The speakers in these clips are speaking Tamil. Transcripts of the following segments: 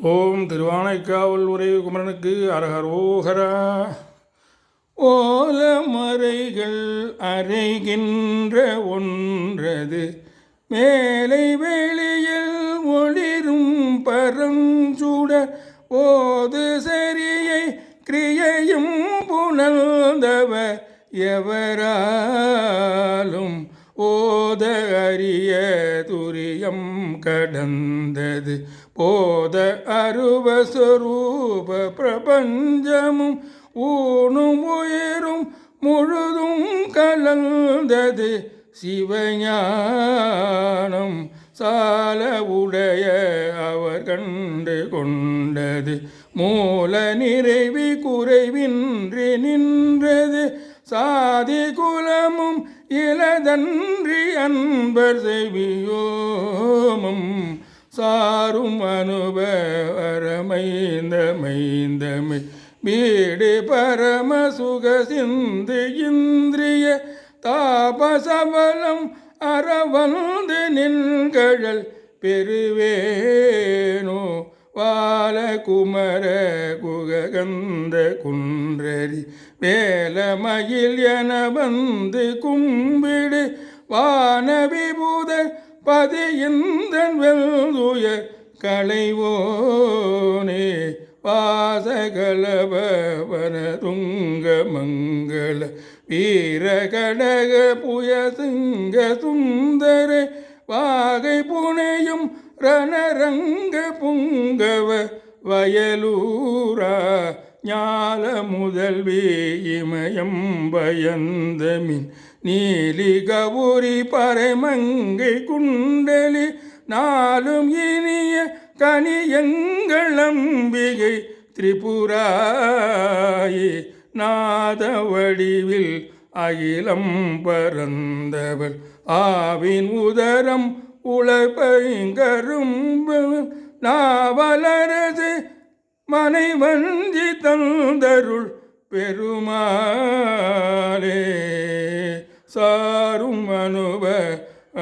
ஓம் திருவானைக்காவல் உரை குமரனுக்கு அரகரோகரா. ஓலமறைகள் அறைகின்ற ஒன்றது மேலை வெளியில் ஒளிரும் பரஞ்சுடர் ஓது சரியை கிரியையும் புணர்ந்தவர் எவராலும் ஓத அரிய துரியம் கடந்தது போத அருவஸ்வரூப பிரபஞ்சமும் ஊனும் உயிரும் முழுதும் கலந்தது சிவஞானம் சால உடைய அவர் கண்டு கொண்டது மூல நிறைவி குறைவின்றி நின்றது சாதி குலமும் இளதன்றி அன்பர் செவியோமும் சாரும் அனுபவரமைந்தமைந்தமை வீடு பரம சுக சிந்து இந்திரிய தாபசபலம் அறவந்து நின்கழல் பெருவேனோ வால குமர குககந்த குன்றரி வேலமயில் என வந்து கும்பிடு வான விபூதர் பதியந்தன் வெல்துயர் களைவோனே வாசகலப வனதுங்க மங்கள வீர கடக புயசிங்க சுந்தர வாகை புனையும் ரணரங்க புங்கவ வயலூரா ஞால முதல்வி இமயம் பயந்தமின் நீலி கவுரி பறைமங்கை குண்டலி நாளும் இனிய கனியங்களம்பிகை திரிபுராயே நாத வடிவில் அகிலம் பரந்தவள் ஆவின் உதரம் உழைப்பைங்கரும்பு நாவலரசு மனை வஞ்சி தந்தருள் பெருமாளே சாரும் அனுப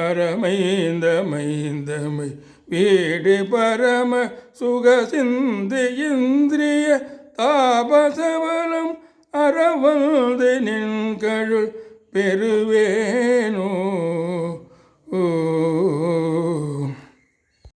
அரமைந்தமைந்தமை வீடு பரம சுக சிந்து இந்திரிய தாபசவலம் அறவந்து நின்கழுள் பெருவேனோ.